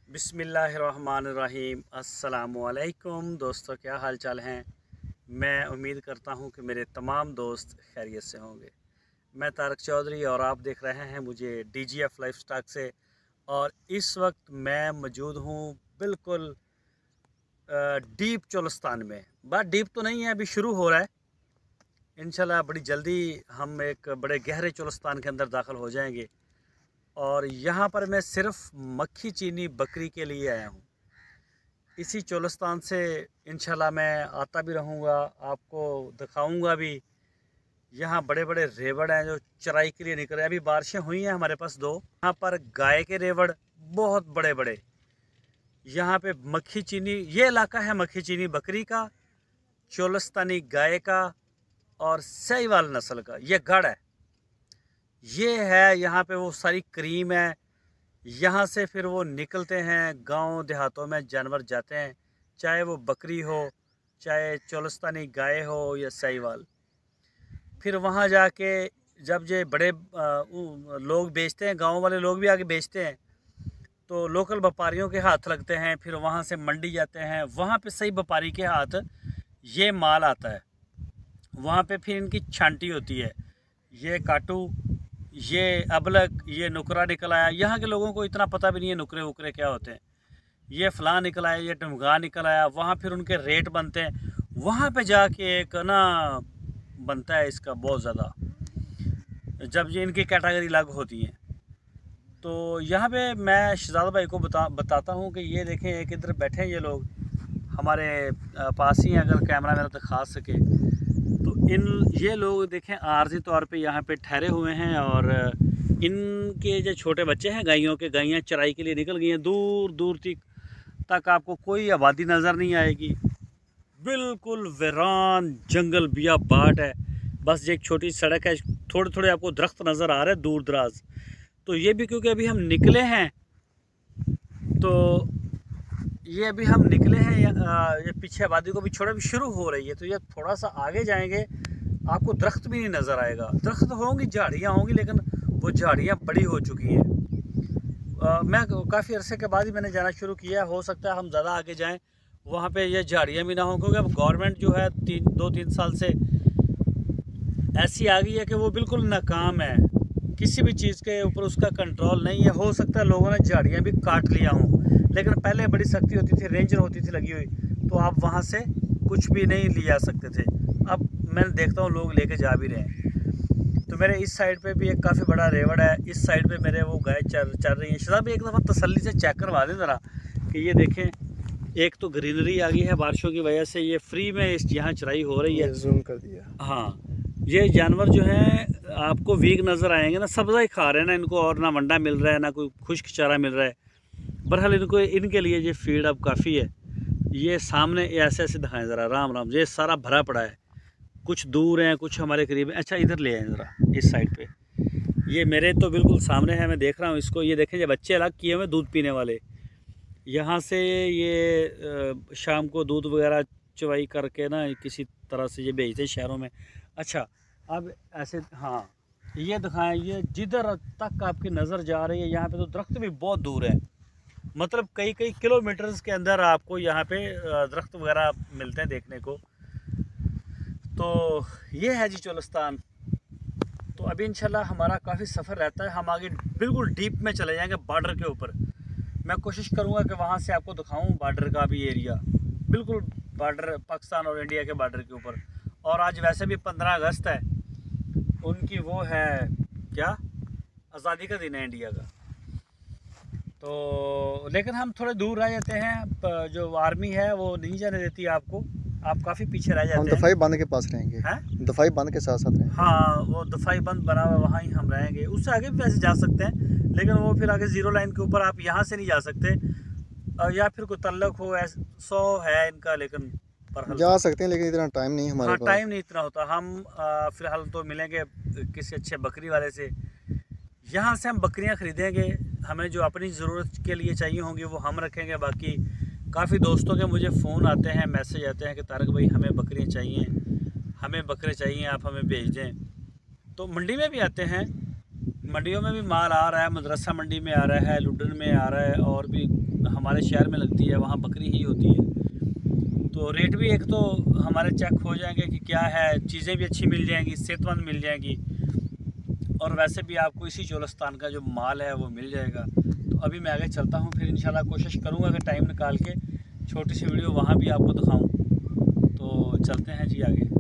बिस्मिल्लाहिर्रहमानिर्रहीम। अस्सलामुअलैकुम दोस्तों, क्या हाल चाल हैं। मैं उम्मीद करता हूं कि मेरे तमाम दोस्त खैरियत से होंगे। मैं तारक चौधरी और आप देख रहे हैं मुझे DGF लाइफस्टाइल से। और इस वक्त मैं मौजूद हूं बिल्कुल डीप चोलिस्तान में। बात डीप तो नहीं है, अभी शुरू हो रहा है। इंशाल्लाह बड़ी जल्दी हम एक बड़े गहरे चोलिस्तान के अंदर दाखिल हो जाएंगे। और यहाँ पर मैं सिर्फ मक्खी चीनी बकरी के लिए आया हूँ। इसी चोलिस्तान से इंशाल्लाह मैं आता भी रहूँगा, आपको दिखाऊंगा भी। यहाँ बड़े बड़े रेवड़ हैं जो चराई के लिए निकल रहे हैं। अभी बारिशें हुई हैं हमारे पास दो। यहाँ पर गाय के रेवड़ बहुत बड़े बड़े। यहाँ पे मक्खी चीनी, ये इलाका है मक्खी चीनी बकरी का, चोलिस्तानी गाय का और साहिवाल नस्ल का। ये गढ़ है, ये है यहाँ पे वो सारी क्रीम है। यहाँ से फिर वो निकलते हैं, गांव देहातों में जानवर जाते हैं, चाहे वो बकरी हो, चाहे चोलिस्तानी गाय हो या साहिवाल। फिर वहाँ जाके जब ये बड़े लोग बेचते हैं, गांव वाले लोग भी आके बेचते हैं, तो लोकल व्यापारियों के हाथ लगते हैं। फिर वहाँ से मंडी जाते हैं, वहाँ पे सही व्यापारी के हाथ ये माल आता है। वहाँ पे फिर इनकी छांटी होती है। ये काटू, ये अबलग, ये नुकरा निकल आया। यहाँ के लोगों को इतना पता भी नहीं है नुकरे वुकरे क्या होते हैं। ये फ़लाँ निकल आया, ये टमगा निकल आया। वहाँ फिर उनके रेट बनते हैं। वहाँ पे जाके एक ना बनता है इसका बहुत ज़्यादा, जब ये इनकी कैटेगरी अलग होती है। तो यहाँ पे मैं शहजाद भाई को बताता हूँ कि ये देखें, एक इधर बैठे हैं ये लोग हमारे पास ही हैं। अगर कैमरा मेरा दिखा सके तो ये लोग देखें आर्जी तौर पे यहाँ पे ठहरे हुए हैं। और इनके जो छोटे बच्चे हैं गायों के, गायें चराई के लिए निकल गई हैं। दूर दूर तक आपको कोई आबादी नज़र नहीं आएगी। बिल्कुल वीरान जंगल बियाबाट है। बस एक छोटी सड़क है, थोड़े थोड़े आपको दरख्त नज़र आ रहे हैं दूर दराज। तो ये भी क्योंकि अभी हम निकले हैं, तो ये अभी हम निकले हैं, ये पीछे आबादी को भी छोड़ा भी शुरू हो रही है। तो ये थोड़ा सा आगे जाएंगे, आपको दरख्त भी नहीं नज़र आएगा। दरख्त होंगी, झाड़ियाँ होंगी, लेकिन वो झाड़ियाँ बड़ी हो चुकी हैं। मैं काफ़ी अरसे के बाद ही मैंने जाना शुरू किया। हो सकता है हम ज़्यादा आगे जाएं, वहाँ पे ये झाड़ियाँ भी ना हों, क्योंकि अब गवर्नमेंट जो है 2-3 साल से ऐसी आ गई है कि वो बिल्कुल नाकाम है। किसी भी चीज़ के ऊपर उसका कंट्रोल नहीं है। हो सकता है लोगों ने झाड़ियाँ भी काट लिया हों, लेकिन पहले बड़ी सख्ती होती थी, रेंजर होती थी लगी हुई, तो आप वहाँ से कुछ भी नहीं ले जा सकते थे। अब मैं देखता हूँ लोग लेके जा भी रहे हैं। तो मेरे इस साइड पे भी एक काफ़ी बड़ा रेवड़ है, इस साइड पे मेरे वो गाय चल रही हैं। शहजाद भाई एक दफ़ा तसल्ली से चेक करवा दें ज़रा कि ये देखें, एक तो ग्रीनरी आ गई है बारिशों की वजह से, ये फ्री में इस यहाँ चराई हो रही है। जूम कर दिया। हाँ, ये जानवर जो हैं आपको वीक नज़र आएंगे ना, सब्ज़ा ही खा रहे हैं ना, इनको और ना मंडा मिल रहा है ना कोई खुश्क चारा मिल रहा है। बहरहाल इनके लिए ये फीड अब काफ़ी है। ये सामने ऐसे ऐसे दिखाएं ज़रा, राम राम, ये सारा भरा पड़ा है। कुछ दूर हैं, कुछ हमारे करीब हैं। अच्छा इधर ले आए ज़रा, इस साइड पे। ये मेरे तो बिल्कुल सामने है, मैं देख रहा हूँ इसको। ये देखें, ये बच्चे अलग किए हुए दूध पीने वाले। यहाँ से ये शाम को दूध वगैरह चवाई करके ना किसी तरह से ये भेजते हैं शहरों में। अच्छा अब ऐसे, हाँ ये दिखाएं, ये जिधर तक आपकी नज़र जा रही है यहाँ पे तो दरख्त भी बहुत दूर है। मतलब कई किलोमीटर्स के अंदर आपको यहाँ पे दरख्त वगैरह मिलते हैं देखने को। तो ये है जी चोलिस्तान। तो अभी इंशाल्लाह हमारा काफ़ी सफ़र रहता है। हम आगे बिल्कुल डीप में चले जाएंगे, बॉर्डर के ऊपर। मैं कोशिश करूँगा कि वहाँ से आपको दिखाऊँ बॉर्डर का भी एरिया, बिल्कुल बॉर्डर पाकिस्तान और इंडिया के बॉर्डर के ऊपर। और आज वैसे भी 15 अगस्त है, उनकी वो है क्या, आज़ादी का दिन है इंडिया का। तो लेकिन हम थोड़े दूर रह जाते हैं, जो आर्मी है वो नहीं जाने देती आपको, आप काफ़ी पीछे रह जाते हैं। हम दफाई बंद के पास रहेंगे, हैं दफाई बंद के साथ साथ रहेंगे। हाँ, वो दफाई बंद बना हुआ, वहाँ ही हम रहेंगे। उससे आगे भी वैसे जा सकते हैं, लेकिन वो फिर आगे ज़ीरो लाइन के ऊपर आप यहाँ से नहीं जा सकते। या फिर कोई तल्लक हो, 100 है इनका, लेकिन जा सकते हैं, लेकिन इतना टाइम नहीं हमारे पास। टाइम नहीं इतना होता। हम फ़िलहाल तो मिलेंगे किसी अच्छे बकरी वाले से, यहाँ से हम बकरियाँ ख़रीदेंगे। हमें जो अपनी ज़रूरत के लिए चाहिए होंगी वो हम रखेंगे। बाकी काफ़ी दोस्तों के मुझे फ़ोन आते हैं, मैसेज आते हैं कि तारक भाई हमें बकरियाँ चाहिए, हमें बकरे चाहिए, आप हमें भेज दें। तो मंडी में भी आते हैं, मंडियों में भी माल आ रहा है, मदरसा मंडी में आ रहा है, लुडन में आ रहा है, और भी हमारे शहर में लगती है, वहाँ बकरी ही होती है। तो रेट भी एक तो हमारे चेक हो जाएंगे कि क्या है, चीज़ें भी अच्छी मिल जाएंगी, सेहतमंद मिल जाएंगी, और वैसे भी आपको इसी चोलस्तान का जो माल है वो मिल जाएगा। तो अभी मैं आगे चलता हूँ, फिर इंशाल्लाह कोशिश करूँगा कि टाइम निकाल के छोटी सी वीडियो वहाँ भी आपको दिखाऊँ। तो चलते हैं जी आगे।